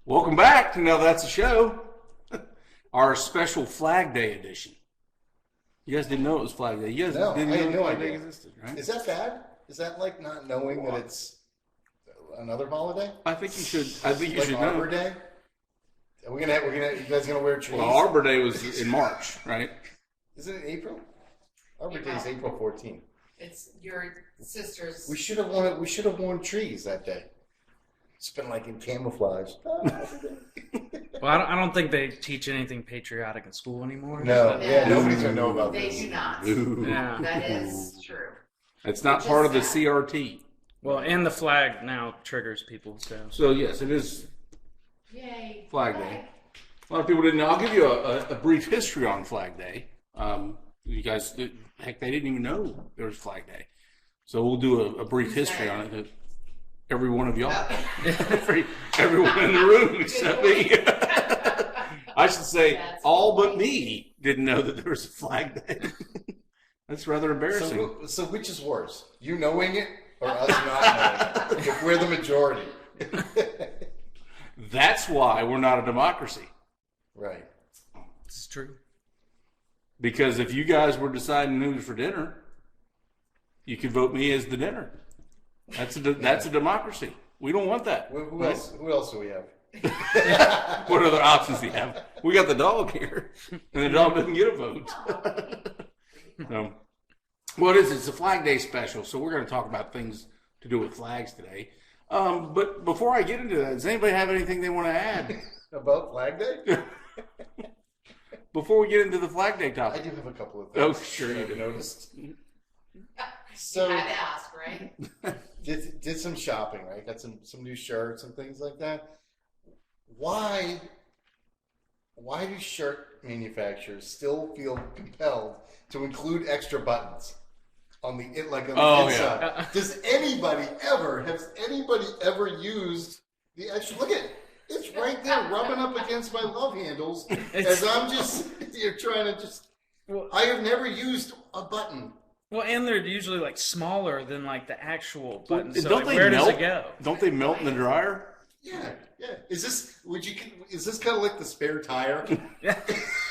Welcome back to Now That's a Show, our special Flag Day edition. You guys didn't know it was Flag Day. You guys No, didn't I know had no Flag idea. Day existed, right? Is that bad? Is that like not knowing that it's another holiday? I think you should. I think you Like should Arbor know. Day? You guys gonna wear trees? Well, Arbor Day was in March, right? Isn't it April? Arbor Day is April 14th. It's your sister's. We should have worn trees that day. It's been like in camouflage. Well, I don't think they teach anything patriotic in school anymore. No, No. yeah, nobody's gonna know about They this. do not. Ooh. Yeah. That is true. It's not Which part is of the sad. CRT. Well, and the flag now triggers people. So, yes, it is Yay. Flag Day. A lot of people didn't know. I'll give you a brief history on Flag Day. You guys, heck, they didn't even know there was Flag Day. So we'll do a brief history on it. Every one of y'all. Everyone in the room except me. I should say That's all but funny. me didn't know that there was a Flag Day. That's rather embarrassing. So which is worse? You knowing it or us not knowing it? If we're the majority. That's why we're not a democracy. Right. This is true. Because if you guys were deciding who was for dinner, you could vote me as the dinner. That's a democracy. We don't want that. Who else? Who else do we have? What other options do you have? We got the dog here, and the dog doesn't get a vote. So, well, it's a Flag Day special, so we're going to talk about things to do with flags today. But before I get into that, does anybody have anything they want to add About Flag Day? before we get into the Flag Day I topic? do have a couple of Oh, things. sure you I've do. noticed. You So had to ask, right? did some shopping, right? Got some new shirts and things like that. Why do shirt manufacturers still feel compelled to include extra buttons on the Oh, inside? yeah. Has anybody ever used the extra? Look at it. It's right there rubbing up against my love handles as I'm just you're trying to just Well, I have never used a button. well, and they're usually like smaller than like the actual button. So Don't like, they where melt? does it go? Don't they melt in the dryer? Yeah, yeah. Is this kind of like the spare tire? Yeah.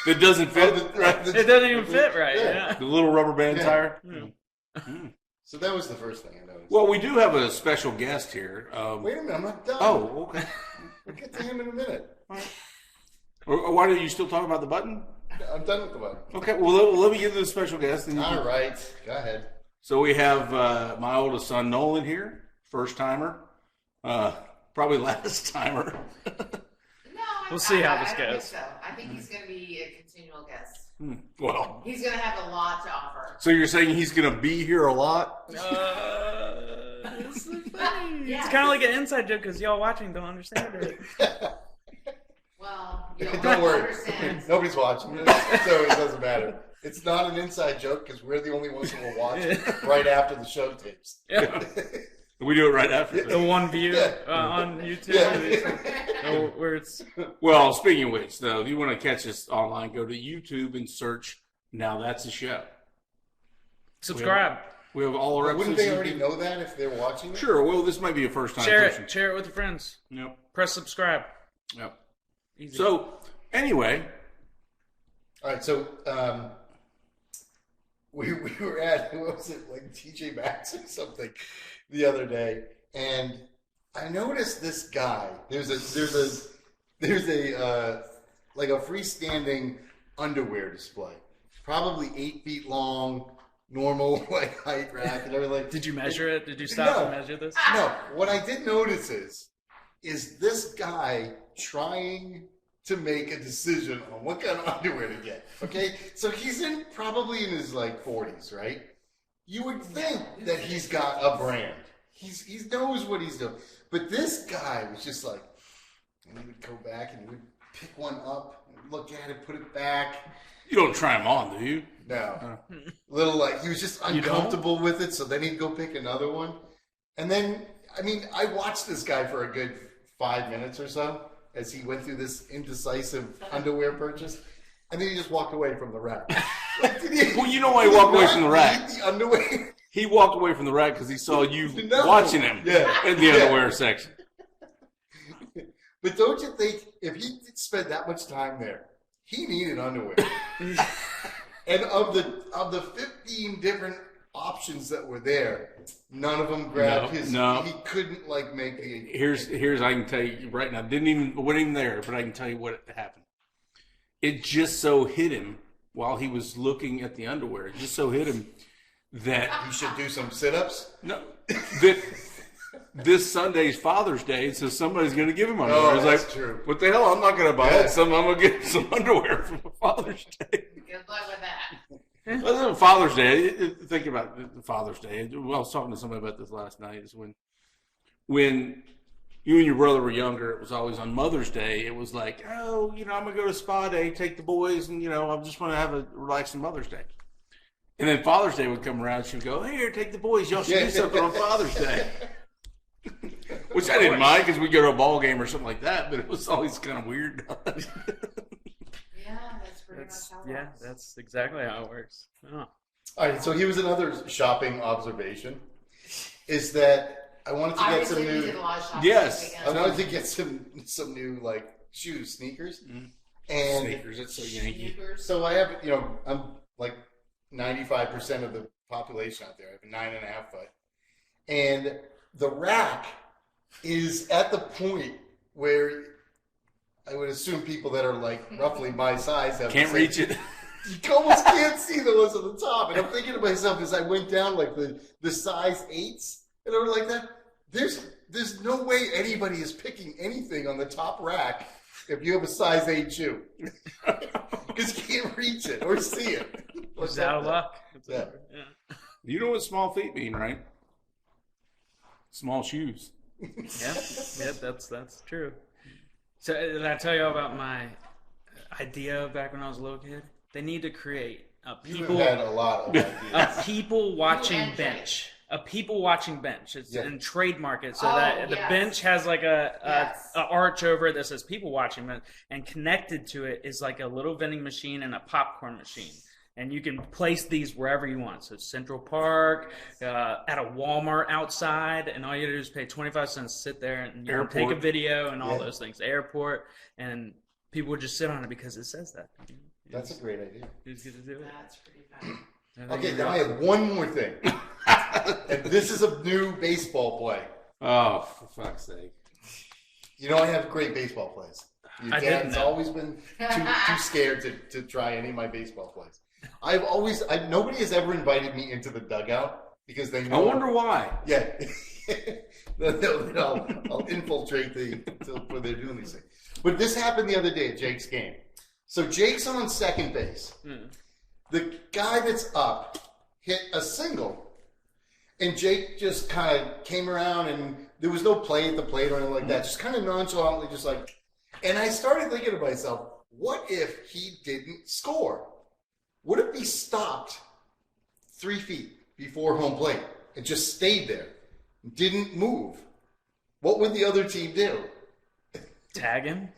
That doesn't fit, Of the- right? of the- It doesn't even fit right. Yeah. Yeah. The little rubber band Yeah. tire. So that was the first thing I noticed. Well, we do have a special guest here. Wait a minute, I'm not done. Oh, okay. We'll get to him in a minute. Or why do you still talk about the button? I'm done with the button. Okay, well, let me get to the special guest. And you can- All right, go ahead. So we have my oldest son, Nolan, here. First timer. Probably last timer. No, We'll see how I this don't think goes. so. I think he's going to be a continual guest. Well, He's going to have a lot to offer. so you're saying he's going to be here a lot? It's so funny. Yeah. It's kind of like an inside joke because y'all watching don't understand it. Well, you Don't worry. understand. Nobody's watching this, so it doesn't matter. It's not an inside joke because we're the only ones who will watch it right after the show tapes. Yeah. We do it right after. The one view Yeah. on YouTube Yeah. where it's Well, speaking of which, though, if you want to catch us online, go to YouTube and search Now That's a Show. subscribe, We have all our Wouldn't episodes. they already know that if they're watching it? Sure. Well, this might be a first time share person. it with your friends. Yep. Press subscribe. Yep. Easy. So, anyway, All right, so we were at what was it like TJ Maxx or something the other day, and I noticed this guy. There's a like a freestanding underwear display, probably 8 feet long, normal like height rack and everything. Did you measure it? Did you stop No. and measure this? No, what I did notice is this guy trying to make a decision on what kind of underwear to get. Okay, so he's probably in his like 40s, right? You would think that he's got a brand. He knows what he's doing, but this guy was just like, and he would go back and he would pick one up, and look at it, put it back. you don't try them on, do you? No. Little like he was just You don't? uncomfortable with it, so then he'd go pick another one. And then I mean, I watched this guy for a good 5 minutes or so as he went through this indecisive underwear purchase. And then he just walked away from the rack. Like, Well, you know why he walked away from the rack? The underwear. He walked away from the rack because he saw you No. watching him Yeah. in the Yeah. underwear section. But don't you think if he spent that much time there, he needed underwear? And of the 15 different options that were there, none of them grabbed his. No. He couldn't like make the. Here's I can tell you right now. Wasn't even there, but I can tell you what happened. It just so hit him while he was looking at the underwear. It just so hit him that He should do some sit-ups. no, that this Sunday's Father's Day, so somebody's going to give him underwear. Oh, It's that's like, true. what the hell? I'm not going to buy Yeah. it. I'm going to get some underwear for Father's Day. Good luck with that. Well, Father's Day. Think about the Father's Day. I was talking to somebody about this last night. Is when you and your brother were younger, it was always on Mother's Day. It was like, oh, I'm gonna go to spa day, take the boys, and I just want to have a relaxing Mother's Day. And then Father's Day would come around. She'd go, here, take the boys. Y'all should do something on Father's Day. Which I didn't mind because we go to a ball game or something like that, but it was always kind of weird. Yeah, that's pretty much how it works. That's exactly how it works. Oh. All right, so here's another shopping observation: is that I wanted to get Obviously, some we new. did a lot of shopping Yes. this I weekend. wanted to get some new like shoes, sneakers, and Sneakers, that's so Yankee. Sneakers. so I have I'm like 95% of the population out there. I have a 9.5 foot, and the rack is at the point where I would assume people that are like roughly my size have Can't the same- reach it. You almost can't see the ones at the top. And I'm thinking to myself as I went down like the size 8s and over like that, there's no way anybody is picking anything on the top rack if you have a size 8 shoe. Because you can't reach it or see it. It's out of luck. Yeah. Yeah. You know what small feet mean, right? Small shoes. Yeah, that's true. So did I tell you about my idea back when I was a little kid? They need to create a You've people had a lot of ideas. a people watching and bench. A people watching bench. It's Yeah. and trademark it so Oh, that the yes. bench has like Yes. a arch over it that says people watching, and connected to it is like a little vending machine and a popcorn machine. And you can place these wherever you want. So Central Park, at a Walmart outside, and all you do is pay 25 cents, sit there, and you can take a Airport. video and all Yeah. those things. Airport, and people would just sit on it because it says that. That's a great idea. You just get to do it. That's pretty fun. Okay, now I have one more thing. And this is a new baseball play. Oh, for fuck's sake. I have great baseball plays. Your I didn't dad's know. always been too scared to try any of my baseball plays. Nobody has ever invited me into the dugout because they I know. wonder why. Yeah. I'll infiltrate when they're doing these things. But this happened the other day at Jake's game. So Jake's on second base. The guy that's up hit a single, and Jake just kind of came around, and there was no play at the plate or anything like that. Just kind of nonchalantly, just like. And I started thinking to myself, what if he didn't score? What if he stopped 3 feet before home plate and just stayed there, didn't move? What would the other team do? Tag him.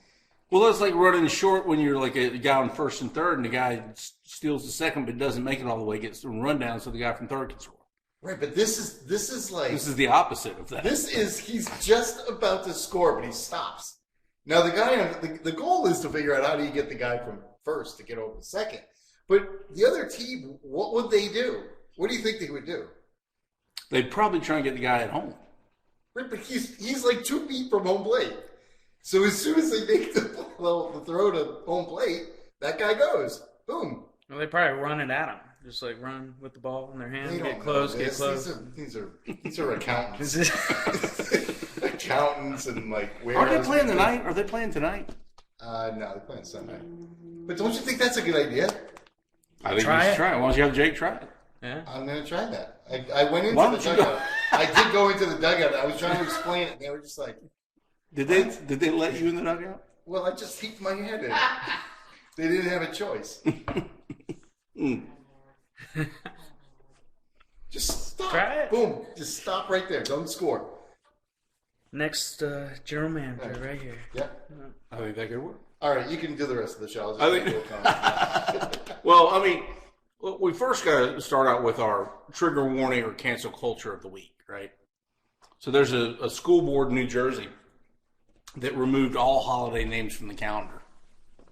Well, that's like running short when you're like a guy on first and third, and the guy steals the second but doesn't make it all the way, gets the run down so the guy from third can score. Right, but this is like This is the opposite of that. he's just about to score, but he stops. Now the goal is to figure out how do you get the guy from first to get over to second. But the other team, what would they do? What do you think they would do? They'd probably try and get the guy at home. Right, but he's like 2 feet from home plate. So as soon as they make the throw to home plate, that guy goes. Boom. Well, they probably run it at him. Just like run with the ball in their hand, They get don't close, know get this. close. These are accountants. This is- Accountants and like Are they warehouse playing people. tonight? Are they playing tonight? No, they're playing Sunday. But don't you think that's a good idea? I think Try you should it. try it. Why don't you have Jake try it? yeah. I'm going to try that. I went into Why the don't you dugout. I did go into the dugout. I was trying to explain it. And they were just like, Did they let you in the dugout? well, I just peeked my head in. They didn't have a choice. Just stop. Try it. Boom. Just stop right there. Don't score. Next general manager right here. Yeah. I think that could work. All right, you can do the rest of the show. I'll just I make think- a little comment. Well, I mean, we first got to start out with our trigger warning or cancel culture of the week, right? So there's a school board in New Jersey that removed all holiday names from the calendar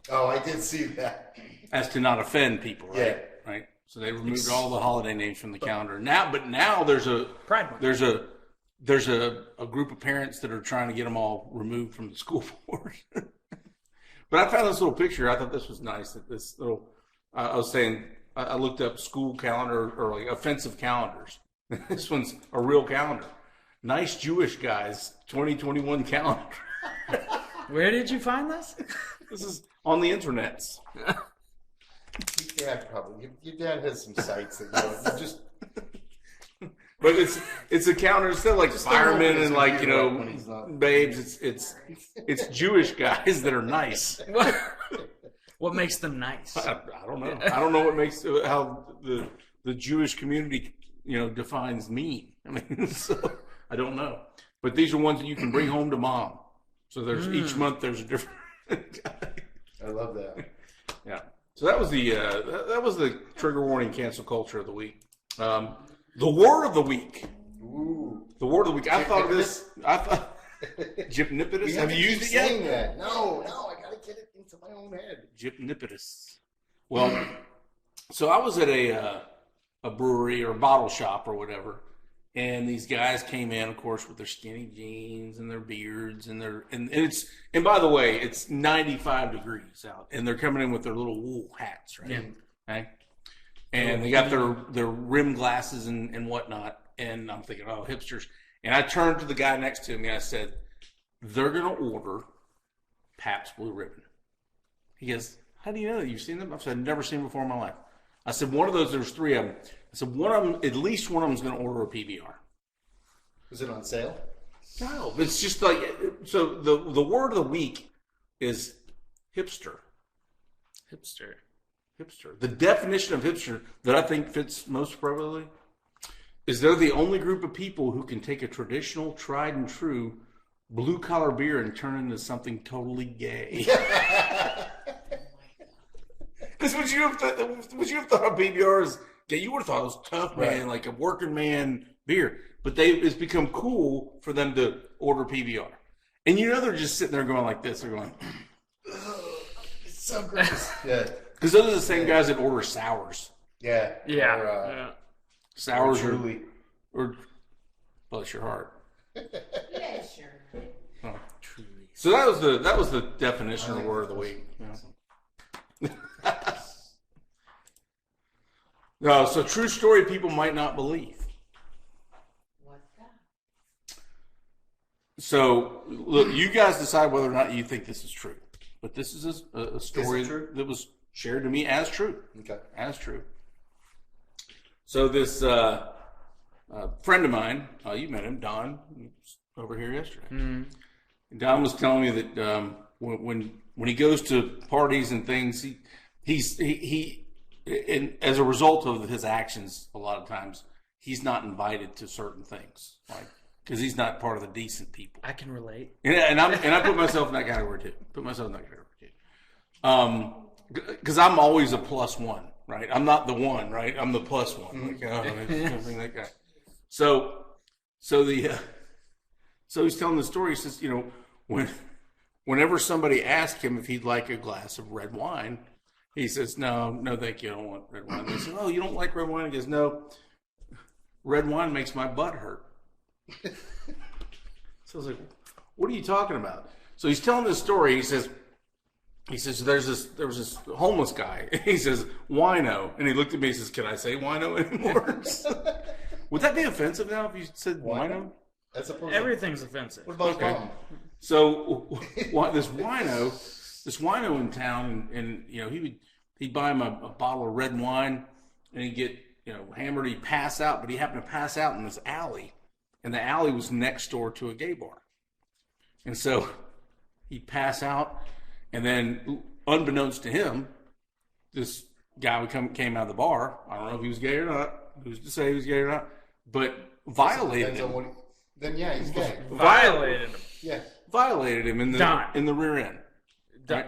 Oh, I did see that. as to not offend people, right? Yeah. Right. So they removed all the holiday names from the calendar. Now there's a Pride Month. there's a group of parents that are trying to get them all removed from the school board. But I found this little picture. I thought this was nice. That this little, I was saying, I looked up school calendar or like offensive calendars. This one's a real calendar. Nice Jewish guys 2021 calendar. Where did you find this? This is on the internets. Your dad probably. Your dad has some sites that you just. But it's a calendar instead of like Just firemen don't open and like his computer up when he's not- babes. It's Jewish guys that are nice. What makes them nice? I don't know. I don't know what makes how the Jewish community defines mean. I mean, so I don't know. But these are ones that you can bring home to mom. So there's each month there's a different guy. I love that. Yeah. So that was the trigger warning cancel culture of the week. The word of the week. Ooh. The word of the week. I thought Gypnipidus. We Have you used it yet? saying that. No, I gotta get it into my own head. Gypnipidus. Well, so I was at a brewery or bottle shop or whatever, and these guys came in, of course, with their skinny jeans and their beards and and by the way, it's 95 degrees out, and they're coming in with their little wool hats, right? Yeah. Okay. And they got their rim glasses and whatnot, and I'm thinking, oh, hipsters. And I turned to the guy next to me, and I said, they're going to order Pabst Blue Ribbon. He goes, how do you know that? You've seen them? I said, I've never seen them before in my life. I said, one of those, there's three of them. I said, one of them, at least one of them is going to order a PBR. Was it on sale? No, it's just like, so the word of the week is hipster. Hipster. Hipster. The definition of hipster that I think fits most appropriately is they're the only group of people who can take a traditional, tried and true blue collar beer and turn it into something totally gay. Because would you have thought of PBR as gay? You would have thought it was tough, man, like a working man beer. But it's become cool for them to order PBR. And they're just sitting there going like this. They're going, It's so gross. Yeah. because those are the same guys that order sours. Yeah. Yeah. Or, Sours truly. or bless your heart. Yeah, sure. Oh, truly. So that was the definition of the word of the week. No, so true story people might not believe. What's that? So look, you guys decide whether or not you think this is true. But this is a story true? that was shared to me as true. Okay. As true. So this friend of mine, you met him, Don, he was over here yesterday. Mm. Don was telling me that when he goes to parties and things, he and as a result of his actions, a lot of times he's not invited to certain things, like because he's not part of the decent people. I can relate. And I put myself in that category too. Because I'm always a plus one, right? I'm not the one, right? I'm the plus one. Like, something that guy. So he's telling the story. He says, whenever somebody asked him if he'd like a glass of red wine, he says, no, thank you. I don't want red wine. They said, oh, you don't like red wine? He goes, no, red wine makes my butt hurt. So I was like, what are you talking about? So he's telling this story. He says, there was this homeless guy. He says, wino. And he looked at me and says, can I say wino anymore? Would that be offensive now if you said wino? That's a Everything's offensive. What about Okay. mom? So this wino in town, and he'd buy him a bottle of red wine, and he'd get hammered. He'd pass out, but he happened to pass out in this alley, and the alley was next door to a gay bar, and so he'd pass out, and then unbeknownst to him, this guy came out of the bar. I don't know if he was gay or not. Who's to say he was gay or not? But violated Depends on him. then yeah, he's gay. Violated him. Yeah. Violated him in the rear end. Don,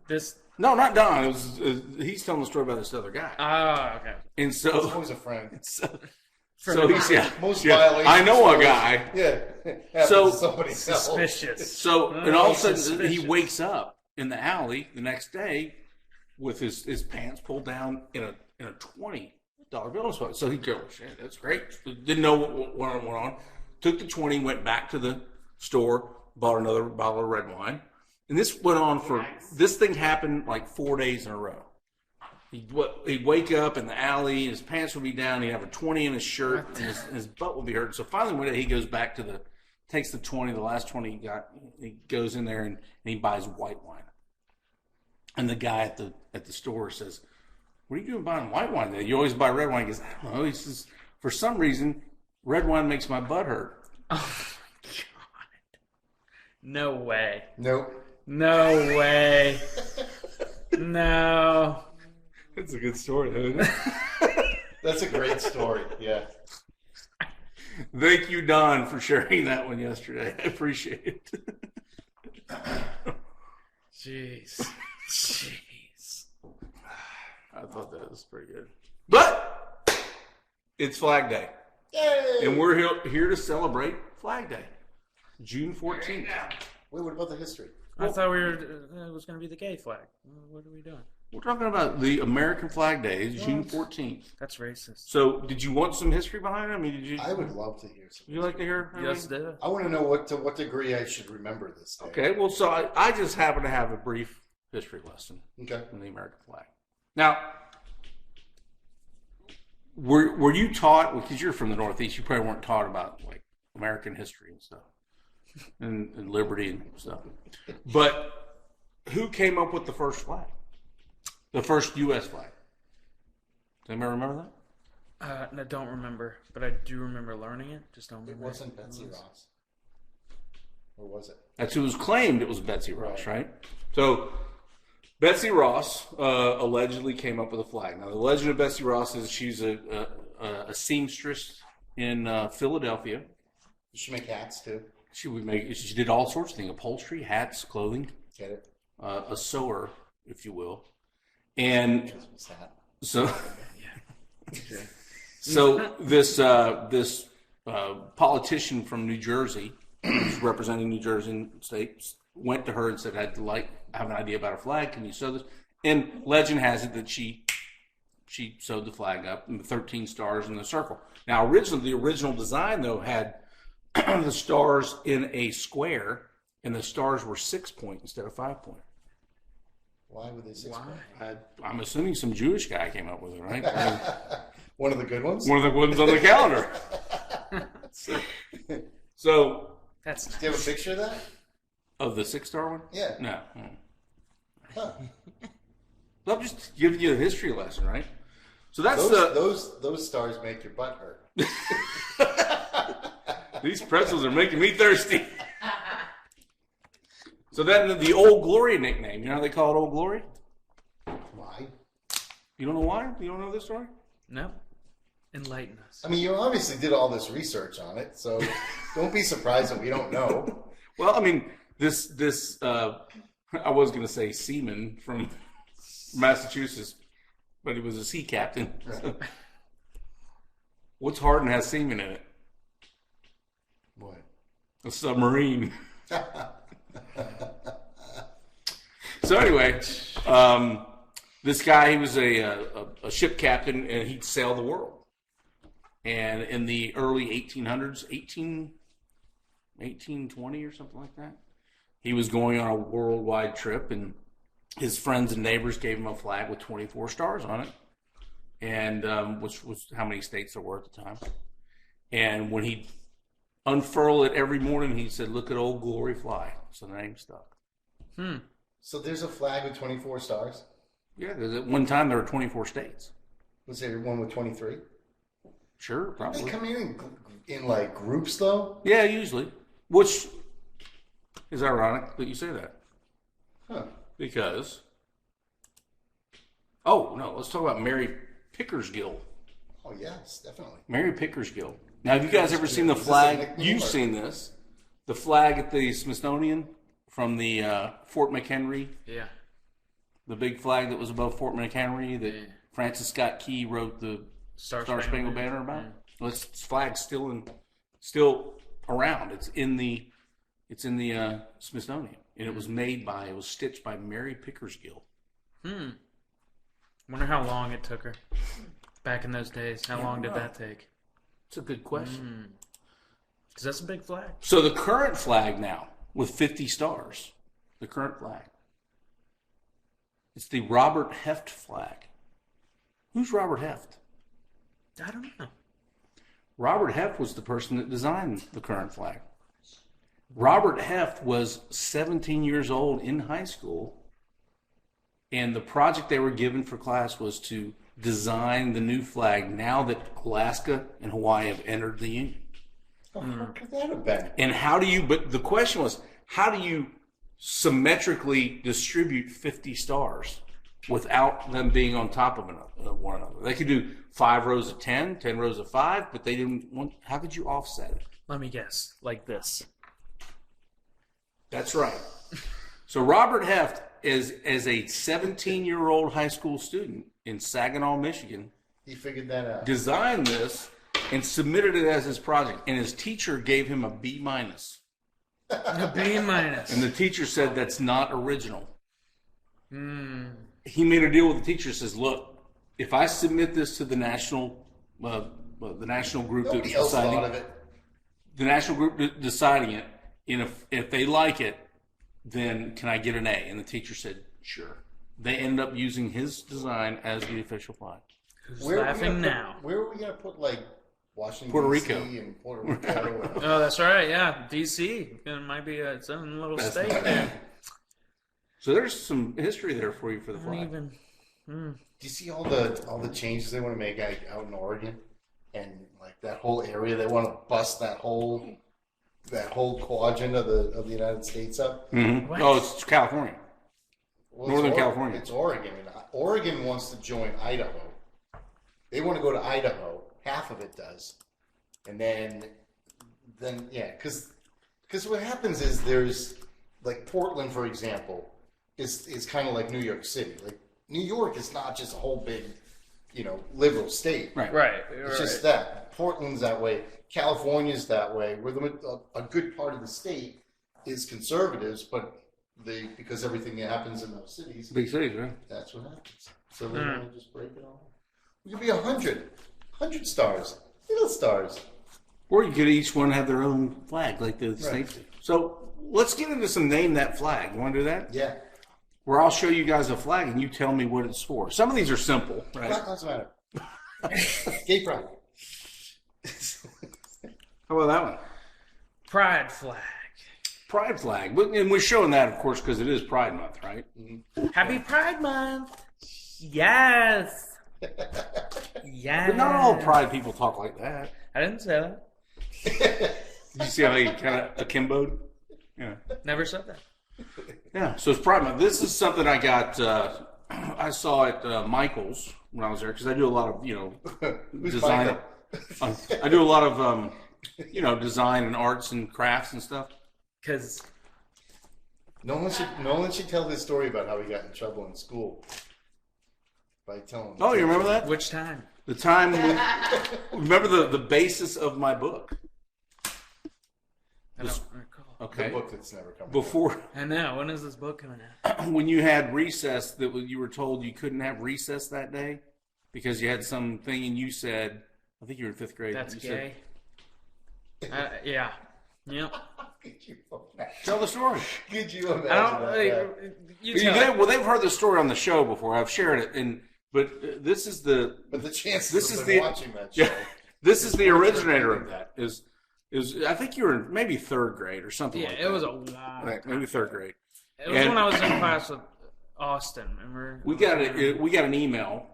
this. No, not Don. It was he's telling the story about this other guy. Oh, okay. And It's so, always a friend. So he's Most yeah. violations. I know a guy. Yeah. Happens So- to somebody else. Suspicious. So and all of a sudden Suspicious. he wakes up in the alley the next day with his pants pulled down in a $20 bill. So he goes, shit, that's great. Didn't know what went on. Took the 20, went back to the store, bought another bottle of red wine, and this went on for. This thing happened like 4 days in a row. He'd wake up in the alley, his pants would be down, he'd have a 20 in his shirt, and his butt would be hurt. So finally one day he goes back to takes the 20, the last 20 he got, he goes in there and he buys white wine. And the guy at the store says, "What are you doing buying white wine there? You always buy red wine." He goes, "I don't know." He says, "For some reason, red wine makes my butt hurt." Oh my god! No way! Nope. No way! No! It's a good story, isn't it? That's a great story. Yeah. Thank you, Don, for sharing that one yesterday. I appreciate it. Jeez. Jeez. I thought that was pretty good. But it's Flag Day. Yay! And we're here to celebrate Flag Day. June 14th. Wait, what about the history? I thought it was going to be the gay flag. What are we doing? We're talking about the American Flag Day. It's June 14th. That's racist. So, did you want some history behind it? I mean, did you? I would love to hear some. You like to hear? Yes, did. I want to know to what degree I should remember this day. Okay. Well, so I just happen to have a brief history lesson Okay. on the American flag. Now, were you taught? Because you're from the Northeast, you probably weren't taught about like American history and stuff, and liberty and stuff. But who came up with the first flag? The first U.S. flag. Does anybody remember that? I don't remember, but I do remember learning it. Just don't It remember. wasn't Betsy Ross. Or was it? That's who was claimed it was Betsy Ross, right? So Betsy Ross allegedly came up with a flag. Now the legend of Betsy Ross is she's a seamstress in Philadelphia. Did she make hats too? She did all sorts of things: upholstery, hats, clothing, Get it? a sewer, if you will. And Christmas hat. so, so this politician from New Jersey, who's representing New Jersey State, went to her and said, "I'd like have an idea about a flag. Can you sew this?" And legend has it that she sewed the flag up and the 13 stars in the circle. Now, the original design though had the stars in a square, and the stars were 6-point instead of 5-point. Why would they say Why? I'm assuming some Jewish guy came up with it, right? I mean, One of the good ones? one of the ones on the calendar. So, That's Do you have a picture of that? of the 6-star one? Yeah. No. Huh. I'm just giving you a history lesson, right? So that's Those stars make your butt hurt. these pretzels are making me thirsty. So then the Old Glory nickname, you know how they call it Old Glory? Why? You don't know why? You don't know this story? no. Enlighten us. I mean, you obviously did all this research on it, so don't be surprised that we don't know. Well, I mean, this I was going to say seaman from Massachusetts, but he was a sea captain. Right. What's hard and has seamen in it? What? A submarine. So anyway, this guy, he was a ship captain, and he'd sail the world. And in the early 1800s, 1820 or something like that, he was going on a worldwide trip, and his friends and neighbors gave him a flag with 24 stars on it, and which was how many states there were at the time. And when he unfurled it every morning, he said, "Look at Old Glory fly." So the name stuck. So there's a flag with 24 stars? Yeah, because at one time there were 24 states. Was there one with 23? Sure, They probably. come in like groups, though? Yeah, usually. Which is ironic that you say that. Huh. Because, oh, no, let's talk about Mary Pickersgill. Oh, yes, definitely. Mary Pickersgill. Now, have you guys ever seen the Is this a flag? nickname You've or- seen this. The flag at the Smithsonian from the Fort McHenry. Yeah. The big flag that was above Fort McHenry that Yeah. Francis Scott Key wrote the Star Spangled Banner about. Well, this flag's still around. It's in the Smithsonian, and it was stitched by Mary Pickersgill. Wonder how long it took her back in those days. How long did that take? It's a good question. Because that's a big flag. So the current flag now with 50 stars, the current flag. It's the Robert Heft flag. Who's Robert Heft? I don't know. Robert Heft was the person that designed the current flag. Robert Heft was 17 years old in high school, and the project they were given for class was to design the new flag now that Alaska and Hawaii have entered the Union. How hard could that have been? And but the question was, how do you symmetrically distribute 50 stars without them being on top of one another? They could do 5 rows of 10, 10 rows of 5, but they didn't want, how could you offset it? Let me guess. Like this. That's right. So Robert Heft as a 17-year-old high school student in Saginaw, Michigan, He figured that out. designed this and submitted it as his project, and his teacher gave him a B-. A B-. And the teacher said that's not original. He made a deal with the teacher. Says, "Look, if I submit this to the national group Nobody that's else thought deciding of it. the national group deciding it, and if they like it, then can I get an A?" And the teacher said, "Sure." They ended up using his design as the official flag. Who's Where are we laughing gonna now? Where are we going to put, like, Washington, Puerto D.C. Rico. and Puerto Rico? Oh, that's right. Yeah, D.C. It might be its own little That's state. not There. So there's some history there for you for the I don't flag. even. Do you see all the changes they want to make out in Oregon, and like that whole area? They want to bust that whole quadrant of the United States up. Mhm. What? Oh, it's California. Well, Northern it's California. It's Oregon, and Oregon wants to join Idaho. They want to go to Idaho. Half of it does, and then yeah, because what happens is there's like Portland, for example, is kind of like New York City. Like New York is not just a whole big, liberal state. Right. Right. It's just that Portland's that way. California's that way. Where a good part of the state is conservatives, but because everything that happens in those cities, Big cities, right? that's what happens. So they want to just break it all. We could be 100 stars, little stars. Or you could each one have their own flag, like the states do. So let's get into some name that flag. You want to do that? Yeah. Where I'll show you guys a flag and you tell me what it's for. Some of these are simple, right? Black Lives Matter. Gay pride. How about that one? Pride flag. Pride flag. And we're showing that, of course, because it is Pride Month, right? Happy Pride Month. Yes. Yes. But not all Pride people talk like that. I didn't say that. You see how they kind of akimboed? Yeah. Never said that. Yeah, so it's Pride Month. This is something I got, I saw at Michael's when I was there, because I do a lot of, Who's design. Michael? I do a lot of, design and arts and crafts and stuff. Because Nolan should tell his story about how he got in trouble in school by telling. Oh, you remember that? which time? The time remember the basis of my book. I don't recall. The Okay. book that's never coming. Before, I know. When is this book coming out? when you had recess, that you were told you couldn't have recess that day because you had something, and you said, I think you were in 5th grade. That's you said, gay. Yeah. Yep. Could you imagine? Tell the story. Could you imagine I don't. that? You tell it. Well, they've heard the story on the show before. I've shared it, but this is the But the chances This of is them the- watching that show. yeah, this is the originator of that. Is I think you were in maybe 3rd grade or something Yeah, like it that. was a long. Right, maybe 3rd grade. It was when I was in class with Austin. Remember? We got an email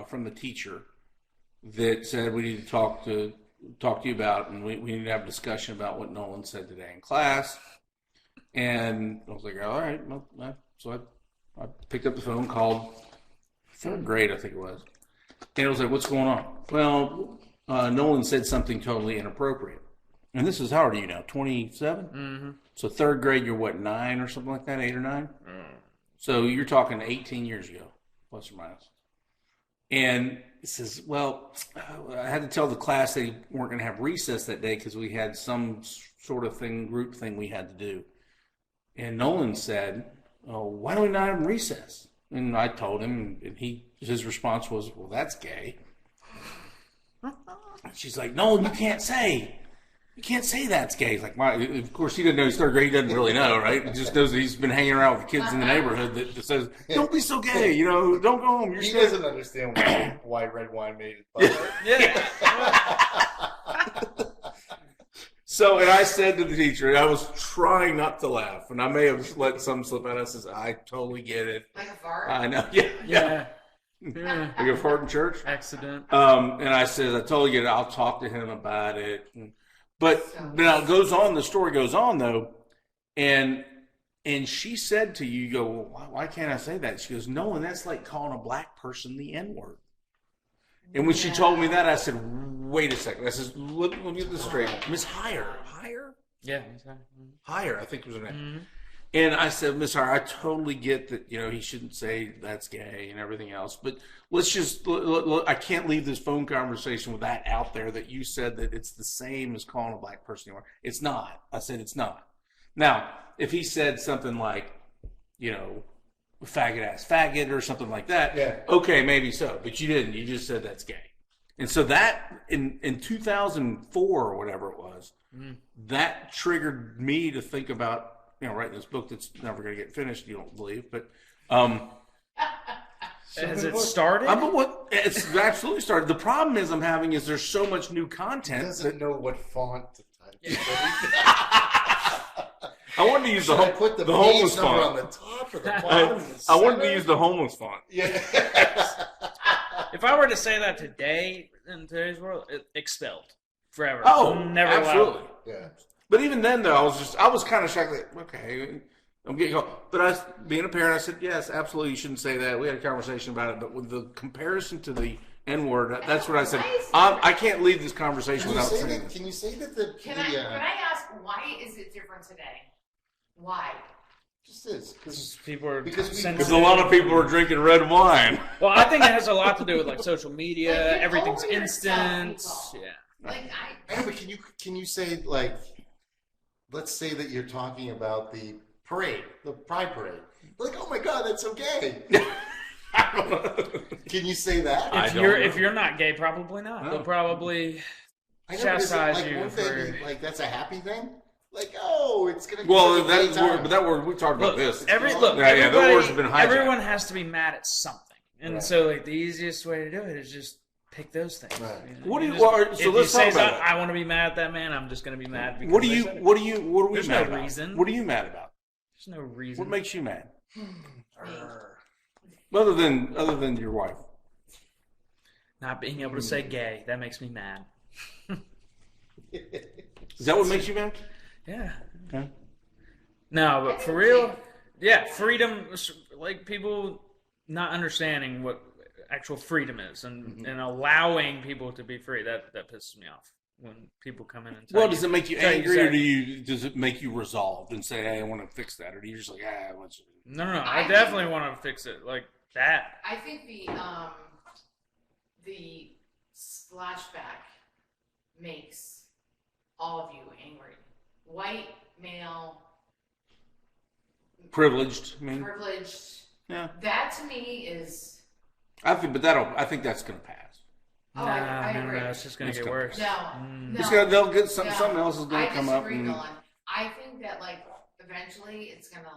from the teacher that said we need to talk to you about, and we need to have a discussion about what Nolan said today in class. And I was like, all right. So I picked up the phone, called 3rd grade, I think it was, and it was like, what's going on? Well, Nolan said something totally inappropriate. And this is, how old are you now? 27? Mm-hmm. So 3rd grade, you're what, 9 or something like that, 8 or 9? So you're talking 18 years ago, plus or minus. And he says, well, I had to tell the class they weren't going to have recess that day because we had some sort of group thing we had to do. And Nolan said, oh, why don't we not have recess? And I told him, and his response was, well, that's gay. And she's like, Nolan, you can't say that's gay. He's like, why? Of course, he didn't know he's third grade. He doesn't really know, right? He just knows that he's been hanging around with the kids in the neighborhood that says, don't be so gay, don't go home. He doesn't understand why red wine made it better. Yeah. So, and I said to the teacher, and I was trying not to laugh, and I may have let some slip out. I says, I totally get it. Like a fart? I know. Yeah. Like a fart in church? Accident. And I said, I totally get it. I'll talk to him about it. But now it goes on, the story goes on, though, and she said to you, go, well, why can't I say that? She goes, no, and that's like calling a black person the N-word. And when she told me that, I said, wait a second. I said, let me get this straight. Miss Hire? Yeah. Hire, I think was her name. Mm-hmm. And I said, Miss Hire, I totally get that, he shouldn't say that's gay and everything else. But let's just, I can't leave this phone conversation with that out there that you said that it's the same as calling a black person. It's not. I said, it's not. Now, if he said something like, faggot ass faggot or something like that, okay, maybe so. But you didn't. You just said that's gay. And so that, in 2004 or whatever it was, that triggered me to think about, writing this book that's never going to get finished, you don't believe, but has it started? It's absolutely started. The problem I'm having is there's so much new content. He doesn't know what font to type. I wanted to use the homeless font on the top or the bottom. I wanted to use the homeless font. Yeah. If I were to say that today in today's world, expelled forever. Oh, never absolutely. allowed. Yeah. But even then, though, I was kind of shocked. Like, okay, I'm getting called. But being a parent, I said, yes, absolutely, you shouldn't say that. We had a conversation about it. But with the comparison to the N-word, that's what I said. I can't leave this conversation without saying that. Can you say that Can I ask, why is it different today? Why? Just is. Because a lot of people are drinking red wine. Well, I think it has a lot to do with, like, social media. Everything's instant. Yeah. I know, but can you say, like, let's say that you're talking about the parade, the Pride Parade. Like, oh my God, that's so gay. Can you say that? If you're not gay, probably not. They'll probably chastise you for. Like, that's a happy thing. Like, oh, it's gonna. Well, that word we talked about this. That word's been hijacked. Everyone has to be mad at something, and so like the easiest way to do it is just pick those things. Right. What do you? So let's talk about it. I want to be mad at that man. I'm just going to be mad. Because what are we There's mad no about? reason. What are you mad about? There's no reason. What makes you mad? Other than your wife. Not being able to say gay. That makes me mad. Is that what makes you mad? Yeah. Okay. No, but for real, yeah, freedom, like people not understanding what actual freedom is and allowing people to be free, that pisses me off when people come in and tell does it make you angry or does it make you resolved and say, hey, I want to fix that? Or do you just like, I want you to... No, I definitely want to fix it like that. I think the splashback makes all of you angry. White, male, privileged. Yeah. That to me is. I think that's going to pass. Oh, I agree. No, it's just going to get worse. No. They'll get something else is going to come up. Nolan. I think that eventually it's going to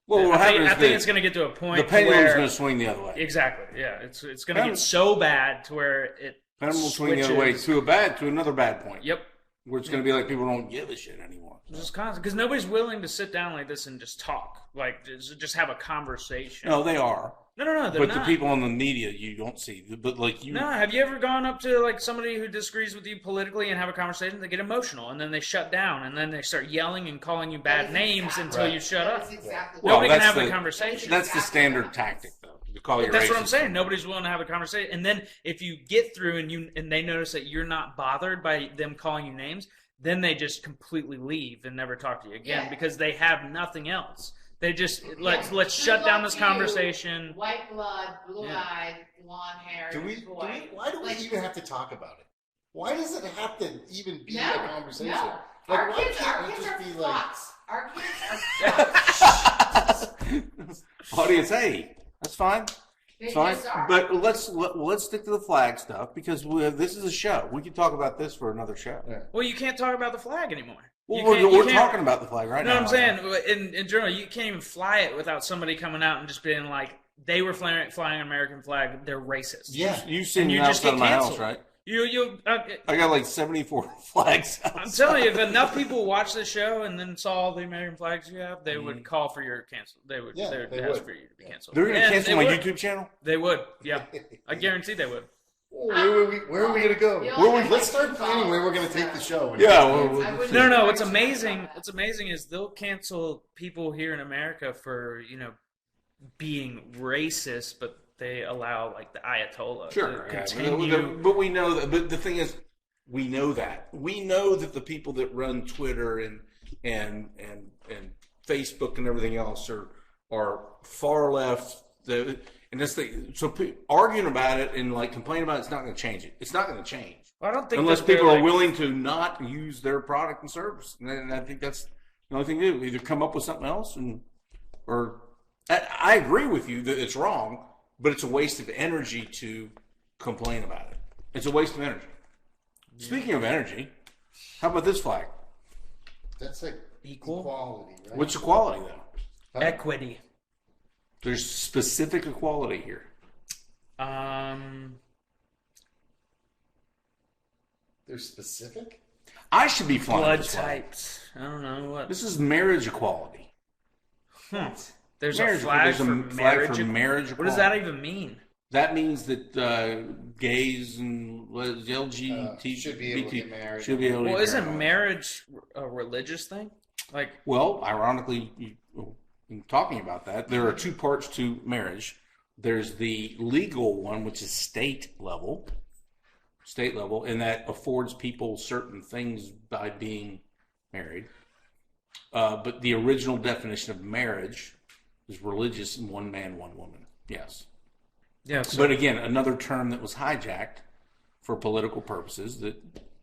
Well, I think it's going to get to a point the pendulum's where going to swing the other way. Exactly. Yeah, it's going to get so bad to where it. Pendulum will swing the other way to another bad point. Yep. Where it's going to be like people don't give a shit anymore. Just constant, because nobody's willing to sit down like this and just talk, like just have a conversation. No, they are. No, they're but not. The people on the media you don't see. But like you. No, have you ever gone up to like somebody who disagrees with you politically and have a conversation? They get emotional and then they shut down and then they start yelling and calling you bad names until you shut up. Nobody can have a conversation. That's the standard tactic, though. That's what I'm saying. Nobody's willing to have a conversation. And then if you get through and they notice that you're not bothered by them calling you names, then they just completely leave and never talk to you again because they have nothing else. They just let's shut down this conversation. White blood, blue-eyed, blonde hair. Why do we even have to talk about it? Why does it have to even be a conversation? No. Like, Our why kids can't we are just be flocks. Our kids are flocks. Audience, hey, that's fine. They It's fine. just are. But let's stick to the flag stuff because this is a show. We can talk about this for another show. Yeah. Well, you can't talk about the flag anymore. Well, You can't- we're you can't- talking about the flag right You know now. what I'm saying? In general, you can't even fly it without somebody coming out and just being like, they were flying an American flag. They're racist. Yeah. You've seen And you the just outside get of my house, canceled. right? You. I got like 74 flags. I'm telling you, if enough people watch the show and then saw the American flags you have, they would call for your cancel. They would. Yeah, They would they ask would. for you to be canceled. They're going to And cancel they my would. YouTube channel? They would. Yeah, I guarantee they would. Where are we gonna go? Let's start planning where we're gonna take the show. Yeah, I wouldn't No. be What's afraid to amazing? do that. What's amazing is they'll cancel people here in America for being racist, but they allow like the Ayatollah Sure. to yeah. continue. But we know that. But the thing is, we know that. We know that the people that run Twitter and Facebook and everything else are far left. And this thing, so arguing about it and like complaining about it's not going to change it. It's not going to change I don't think unless that they're, people are like- willing to not use their product and service. And I think that's the only thing to do. Either come up with something else, or I agree with you that it's wrong, but it's a waste of energy to complain about it. It's a waste of energy. Speaking of energy, how about this flag? That's like equality, right? What's equality though? equity. There's specific equality here. They're specific. I should be flying Blood this flag. types. I don't know what. This is marriage equality. There's Marriage- a flag there's for a flag marriage. for marriage What does that equality. even mean? That means that gays and LGBT Should be able to get married. should be able to Well, get isn't married. marriage a religious thing? Like, Well, ironically, in talking about that, there are two parts to marriage. There's the legal one, which is state level, and that affords people certain things by being married. But the original definition of marriage is religious and one man, one woman. Yes. yeah. So, But again, another term that was hijacked for political purposes that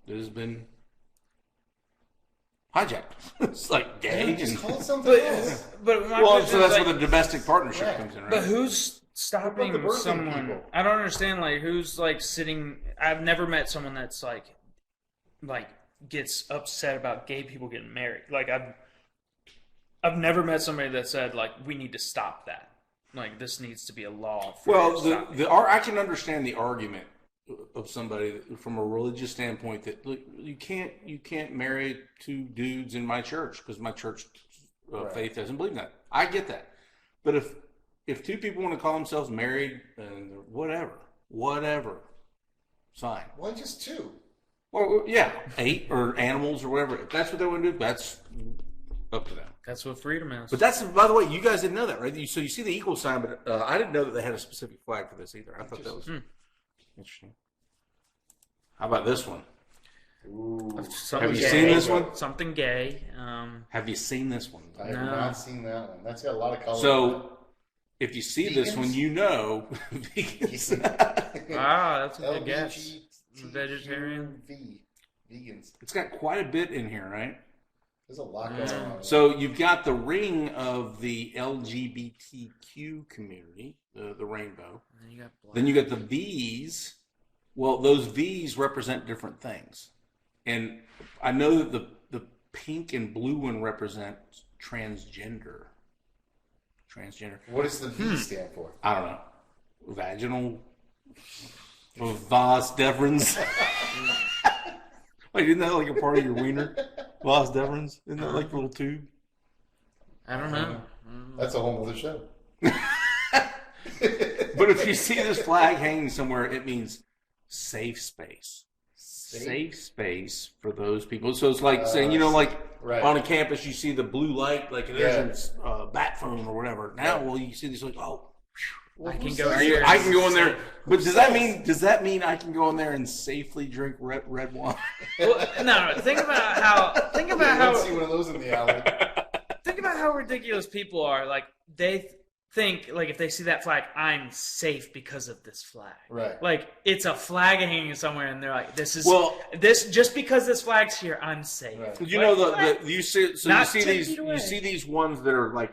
has been hijacked. It's like gay. Just And, call it something else. but my well, question so is, that's like, where the domestic partnership Right. comes in, right? but who's What stopping about the birthing someone? people? I don't understand. Like, who's like sitting? I've never met someone that's like gets upset about gay people getting married. Like, I've never met somebody that said like we need to stop that. Like, this needs to be a law. For Well, stop it. I can understand the argument of somebody from a religious standpoint that look, you can't marry two dudes in my church because my church faith doesn't believe that. I get that, but if two people want to call themselves married and whatever, fine. Why just two? Well, yeah, 8 or animals or whatever. If that's what they want to do, that's up to them. That's what freedom is. But that's, by the way, you guys didn't know that, right? So you see the equal sign, but I didn't know that they had a specific flag for this either. I thought that was interesting. How about this one? Something Have you gay, seen this one? Something gay. Have you seen this one? I have No. not seen that one. That's got a lot of color. So, if you see this Vegans? one, you know vegans. Wow, that's a good guess. LGBTQ Vegetarian. Vegans. It's got quite a bit in here, right? There's a lot going on. So you've got the ring of the LGBTQ community, the rainbow. And then you got black. Then you got the V's. Well, those V's represent different things. And I know that the pink and blue one represents transgender. What does the V stand for? I don't know. Vaginal. Vas deferens. Wait, isn't that like a part of your wiener? Vas deferens? Isn't that like a little tube? I don't know. That's a whole other show. But if you see this flag hanging somewhere, it means safe space. Safe space for those people. So it's like saying, like right. on a campus, you see the blue light, like it Yeah. is bat phone or whatever. Now, well, you see this, like, oh, I can who go says here. that? I can go in there. But does that mean I can go in there and safely drink red wine? Well, no. Think about I how don't see one of those in the alley. think about how ridiculous people are. Like they think like if they see that flag, I'm safe because of this flag. Right. Like it's a flag hanging somewhere, and they're like, Well- this just because this flag's here, I'm safe. Right. You Like, know what? you see Not 10 feet you away. see these ones that are like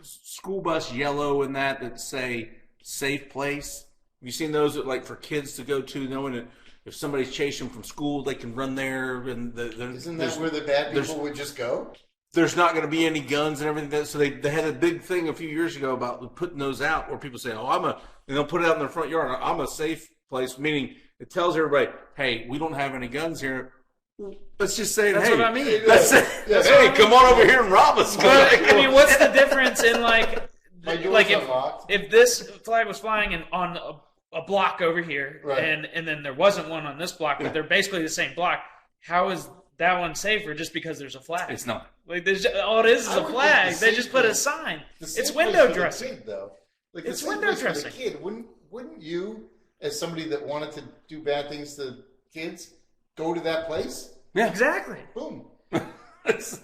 school bus yellow and that say safe place. Have you seen those that like for kids to go to, knowing that if somebody's chasing them from school, they can run there and Isn't that where the bad there's- people would just go? there's not going to be any guns and everything. So they had a big thing a few years ago about putting those out where people say, "Oh, and they'll put it out in their front yard. I'm a safe place," meaning it tells everybody, "Hey, we don't have any guns here." Let's just say, That's hey, what I mean. That's it. That's Hey, what I come on over here and rob us. But, I mean, what's the difference in like My door's like unlocked. if this flag was flying on a block over here, Right. and then there wasn't one on this block, but they're basically the same block, how is that one safer just because there's a flag? It's not. Like there's all it is I a would think flag. the They safe just put a place- sign. The It's safe window place for the dressing. kid, though. Like It's the safe window place for the dressing. kid, wouldn't you, as somebody that wanted to do bad things to kids, go to that place? Yeah. Exactly. Boom. It's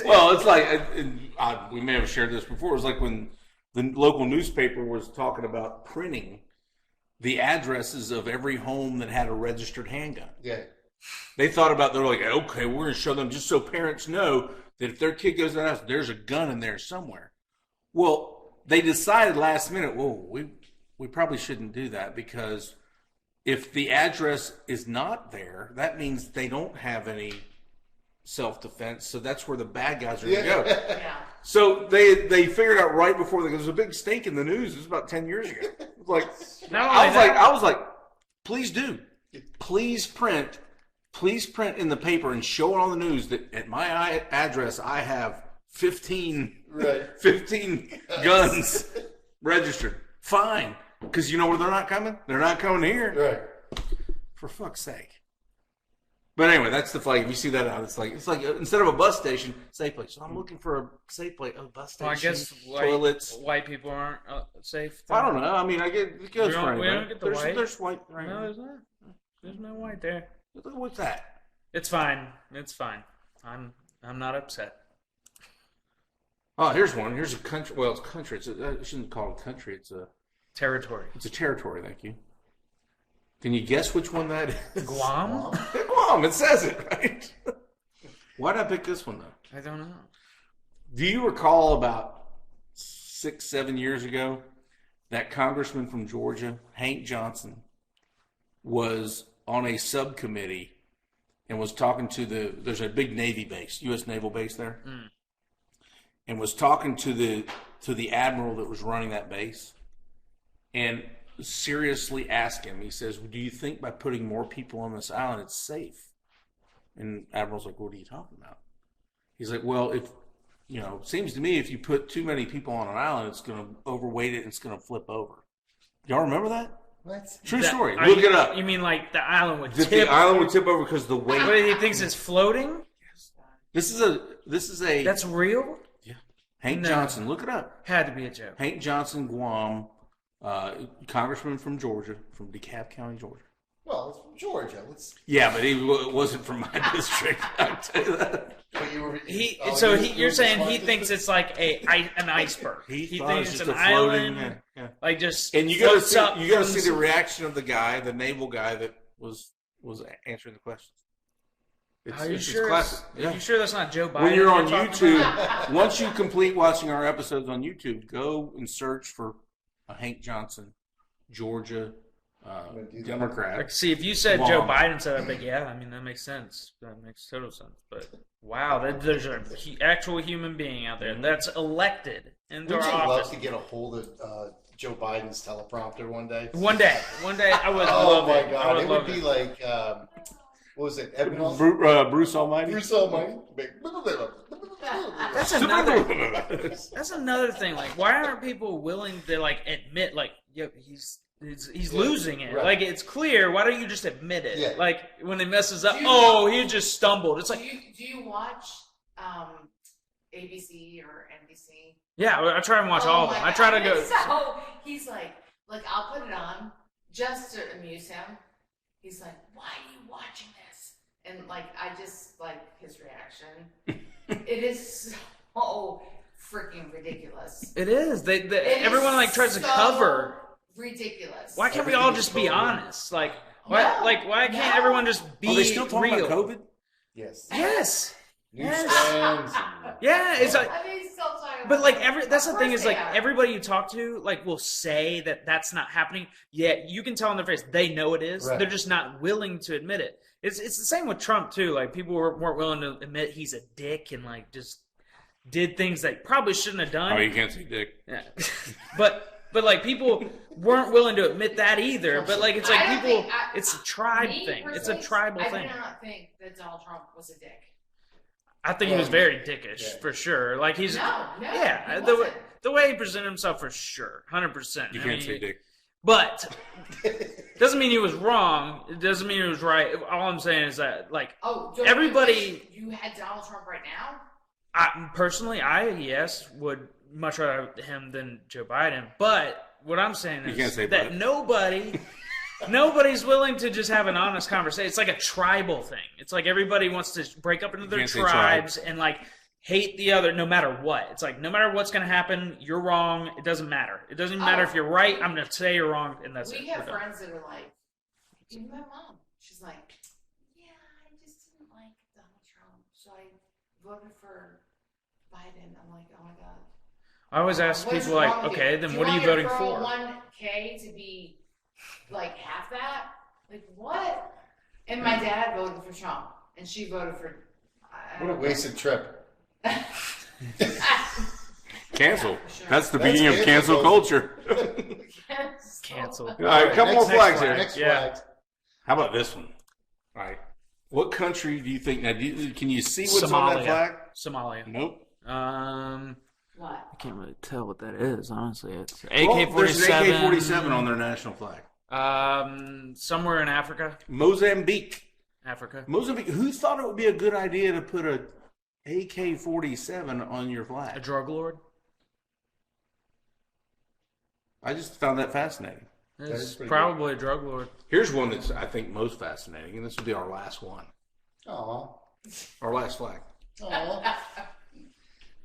like we may have shared this before. It was like when the local newspaper was talking about printing the addresses of every home that had a registered handgun. Yeah. They thought about, they're like, okay, we're going to show them just so parents know that if their kid goes to the house, there's a gun in there somewhere. Well, they decided last minute, we probably shouldn't do that, because if the address is not there, that means they don't have any self-defense. So that's where the bad guys are going to go. Yeah. So they figured out right before there was a big stink in the news. It was about 10 years ago. It was like, Not I only was like, please do. Please print in the paper and show it on the news that at my address I have 15 Right. 15 guns registered. Fine. Because you know where they're not coming? They're not coming here. Right. For fuck's sake. But anyway, that's the flag. If you see that out, it's like instead of a bus station, safe place. So I'm looking for a safe place. Oh, bus station. Well, I guess toilets. white people aren't safe. I don't know. I mean, I get it goes We don't- for we don't anybody. get the white. There's white. Right. No, there's not. There's no white there. What's that? It's fine. It's fine. I'm not upset. Oh, here's one. Here's a country. Well, it's country. I shouldn't call it country. It's a Territory. territory. Thank you. Can you guess which one that is? Guam? Guam. It says it right. Why did I pick this one though? I don't know. Do you recall about 6-7 years ago that congressman from Georgia, Hank Johnson, was on a subcommittee and was talking to there's a big Navy base, U.S. Naval base there, and was talking to the admiral that was running that base, and seriously asked him, he says, do you think by putting more people on this island it's safe? And Admiral's like, what are you talking about? He's like, well, it seems to me if you put too many people on an island, it's going to overweight it and it's going to flip over. Y'all remember that? What? True That- story. are Look you- it up. You mean like the island would That tip? the island would tip over because of the weight. What, he thinks it's floating? This is a That's real? Hank No. Johnson. Look it up. Had to be a joke. Hank Johnson, Guam, congressman from Georgia, from DeKalb County, Georgia. Well, it's from Georgia. Let's. Yeah, but it wasn't from my district. I'll tell you that. But you were, You're saying he thinks it's like an iceberg. He thought thinks it's it's just an a floating. island, Yeah. like just And you got to floats see up from the reaction of the guy, the naval guy that was answering the questions. Are you It's sure? classic. Are Yeah. you sure that's not Joe Biden? When you're on talking YouTube, about? once you complete watching our episodes on YouTube, go and search for Hank Johnson, Georgia, Democrat. Like, see, if you said Guam. Joe Biden said, I'd be like, yeah, I mean that makes sense. That makes total sense. But wow, there's an actual human being out there that's elected into Wouldn't our you love office. to get a hold of Joe Biden's teleprompter one day? One day, I would Oh love my it. I God! would It love would be it. like, what was it? Evan Bruce Almighty. Bruce Almighty. That's another thing. Like, why aren't people willing to like admit, like, yo, he's losing it? Right. Like, it's clear. Why don't you just admit it? Yeah. Like when he messes up, Do you- oh, he just stumbled. It's like, Do you watch ABC or NBC? yeah, I try and watch Oh all of my them. I try to God. go. So he's like, I'll put it on just to amuse him. He's like, why are you watching this? And like, I just like his reaction. It is so freaking ridiculous. It is. It Everyone is tries to so cover. ridiculous. Why can't we Everything all is just be covered. honest? Why can't No. everyone just be Are they still talking real? about COVID? Yes. Yes. Newsstands. Yeah, it's like, I mean, still talking but about like it. that's the Of thing course is they like are. everybody you talk to like will say that that's not happening. Yet you can tell in their face they know it is. Right. They're just not willing to admit it. It's the same with Trump too. Like people weren't willing to admit he's a dick and like just did things they probably shouldn't have done. Oh, you can't say dick. Yeah. but like people weren't willing to admit that either. But like it's like I don't people. think It's a tribe Me, thing. It's a personally, tribal I thing. do not think that Donald Trump was a dick. I think he was very dickish Yeah. for sure. Like he's No, yeah. he The wasn't. the way he presented himself for sure, 100%. You can't say dick. But doesn't mean he was wrong. It doesn't mean he was right. All I'm saying is that like Oh, don't everybody- You had Donald Trump right now. personally, yes would much rather have him than Joe Biden. But what I'm saying You can't is say that but. nobody's willing to just have an honest conversation. It's like a tribal thing. It's like everybody wants to break up into their can't say tribes and like hate the other no matter what. It's like no matter what's going to happen, you're wrong. It doesn't matter. It doesn't even matter if you're right. I'm going to say you're wrong, and that's it. We have We're done. friends that are like, even my mom. She's like, yeah, I just didn't like Donald Trump, so I voted for Biden. I'm like, oh my god. I always ask What is people wrong like, with you? okay, then Do what are you voting want for? your 401k to be like half that? Like what? And my dad voted for Trump, and she voted for. What a wasted trip. Cancel. Sure. That's the That's beginning of cancel cancel culture. Cancel. All right, a couple more next flags flag, here. Next Yeah. flag. How about this one? All right. What country do you think? Now, can you see what's on that flag? Somalia. Nope. What? I can't really tell what that is, honestly. It's Well, there's an AK-47. AK-47 on their national flag. Somewhere in Africa. Mozambique. Mozambique. Who thought it would be a good idea to put a AK-47 on your A flag? drug lord. I just found that fascinating. is It's pretty probably a drug lord. Here's one that's, I think, most fascinating, and this will be our last one. Aw. Our last flag. Aw.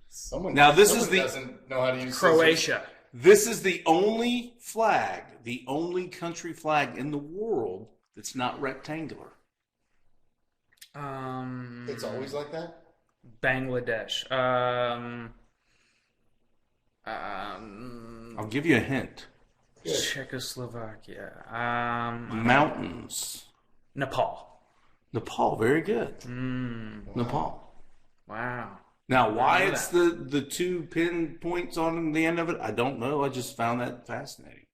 Someone, Now, this is someone the- doesn't know how to use scissors. Croatia. This is the only flag, the only country flag in the world that's not rectangular. It's always like that? Bangladesh. I'll give you a hint. Good. Czechoslovakia. Mountains. Nepal. Nepal, very good. Nepal. Wow. Now, why know it's the two pin points on the end of it, I don't know. I just found that fascinating.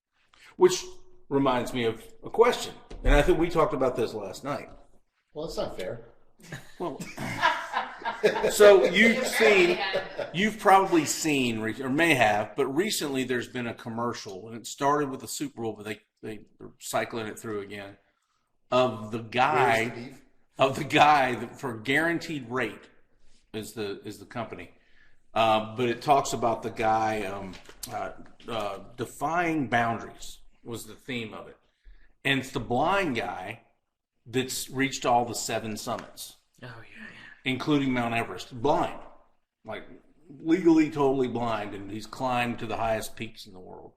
Which reminds me of a question. And I think we talked about this last night. Well, it's not fair. Well, so you've probably seen, or may have, but recently there's been a commercial, and it started with the Super Bowl, but they're cycling it through again, of the Where's guy, the beef? that for Guaranteed Rate is the company. But it talks about the guy defying boundaries was the theme of it. And it's the blind guy that's reached all the 7 summits, Oh, yeah. including Mount Everest. Blind. Like, legally totally blind, and he's climbed to the highest peaks in the world.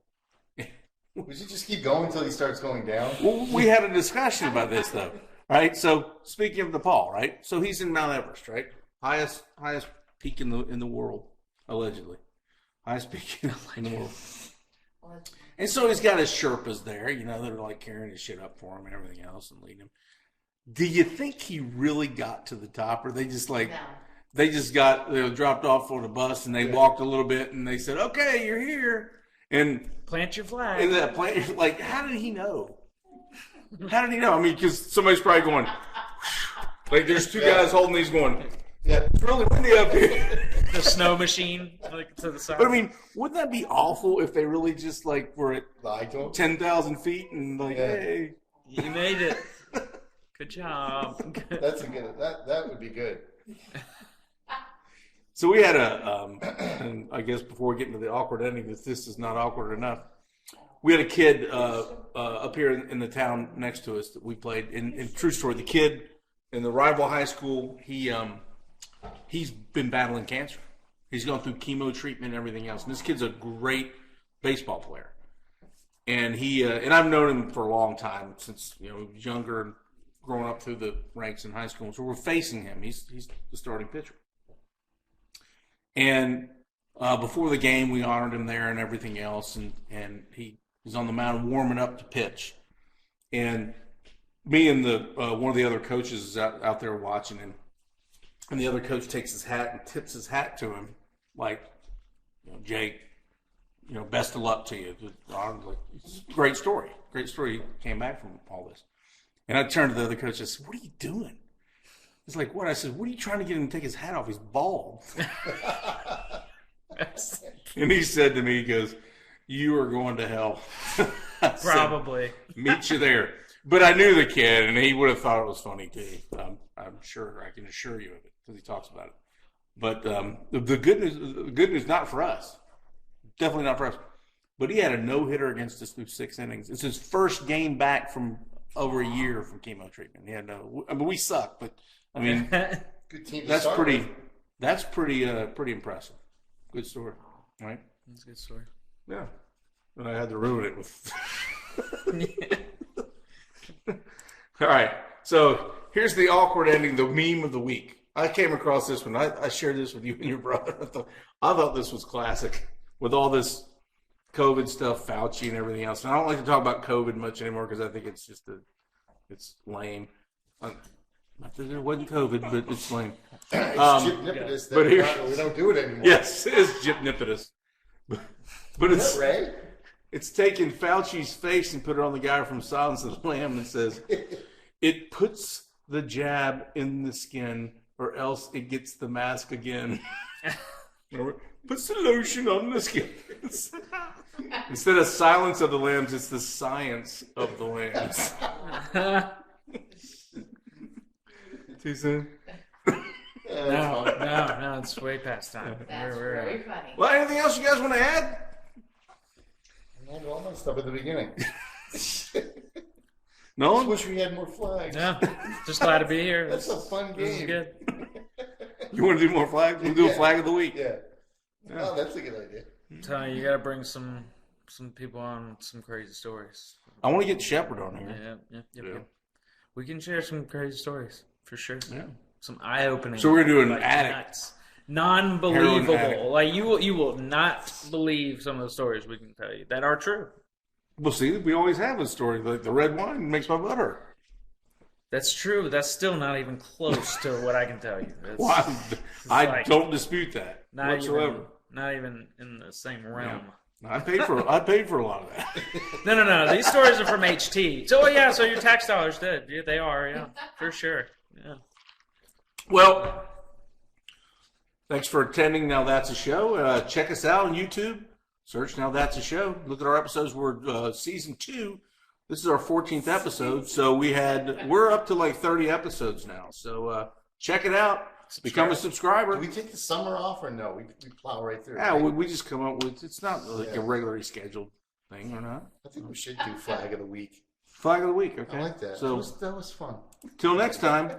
We should just keep going until he starts going down. Well, we had a discussion about this, though, right? So, speaking of Nepal, right? So he's in Mount Everest, right? Highest peak in the world, allegedly. Highest peak in the world. And so he's got his Sherpas there, that are like carrying his shit up for him and everything else and leading him. Do you think he really got to the top, or they just No. they just got dropped off on a bus and they walked a little bit and they said, "Okay, you're here," and Plant your flag. in that plant, like, how did he know? How did he know? I mean, because somebody's probably going, like, there's two guys holding these going, Yeah. it's really windy up here. The snow machine like to the side. But I mean, wouldn't that be awful if they really just like were at Lied to him. 10,000 feet and like, Yeah. hey, You made it. Good job. That's a good. That would be good. So we had and I guess before we get into the awkward ending, if this is not awkward enough, we had a kid up here in the town next to us that we played. In true story, the kid in the rival high school, he's been battling cancer, He's gone through chemo treatment and everything else. And this kid's a great baseball player. And and I've known him for a long time, since he was younger and growing up through the ranks in high school. So we're facing him. He's the starting pitcher. And before the game, we honored him there and everything else. And he's on the mound warming up to pitch. And me and one of the other coaches is out there watching him. And the other coach takes his hat and tips his hat to him, like, Jake, best of luck to you. It's a great story. Great story. He came back from all this. And I turned to the other coach and I said, "What are you doing?" He's like, "What?" I said, "What are you trying to get him to take his hat off? He's bald." And he said to me, he goes, "You are going to hell." Probably. Meet you there. But I knew the kid, and he would have thought it was funny too. I'm sure. I can assure you of it because he talks about it. But the good news, not for us, definitely not for us. But he had a no-hitter against us through 6 innings. It's his first game back from over a year from chemo treatment. He had we suck, but I mean, Good team. To that's start pretty. with. That's pretty impressive. Good story, right? That's a good story. Yeah. And I had to ruin it with. All right. So here's the awkward ending, the meme of the week. I came across this one. I shared this with you and your brother. I thought this was classic with all this COVID stuff, Fauci and everything else. And I don't like to talk about COVID much anymore because I think it's just it's lame. Not that there wasn't COVID, but it's lame. It's Gypnipedus. but here- We don't do it anymore. Yes, it is Gypnipedus. But Is it's that Ray? it's taking Fauci's face and put it on the guy from Silence of the Lamb and says, "It puts the jab in the skin, or else it gets the mask again." Puts the lotion on the skin. Instead of Silence of the Lambs, it's the Science of the Lambs. Too soon? No, it's way past time. That's We're very funny. Well, anything else you guys want to add? I had all my stuff at the beginning. No? I wish we had more flags. Yeah, just glad to be here. That's a fun This is game. good. You want to do more flags? We'll do a flag of the week. Yeah. Oh, that's a good idea. I'm telling you, gotta bring some people on some crazy stories. I want to get Shepard on here. Yeah. We can share some crazy stories for sure. Yeah. Some eye-opening. So we're gonna do an like, addict. nuts. Heroin addict. Non-believable. Like you will not believe some of the stories we can tell you that are true. Well, see, we always have a story. Like the red wine makes my blood hurt. That's true, but that's still not even close to what I can tell you. It's Well, I like- don't dispute that not whatsoever. not even in the same realm. I paid for a lot of that. No. These stories are from HT. So so your tax dollars did. Yeah, they are. Yeah, for sure. Yeah. Well, thanks for attending. Now That's a Show. Check us out on YouTube. Search Now That's a Show. Look at our episodes. We're season 2. This is our 14th episode. So we're up to like 30 episodes now. So check it out. Become a subscriber. Do we take the summer off or no? We plow right through. Yeah, right? we just come up with. It's not like a regularly scheduled thing or not. I think we should do flag of the week. Flag of the week. Okay. I like that. So That was fun. till next time.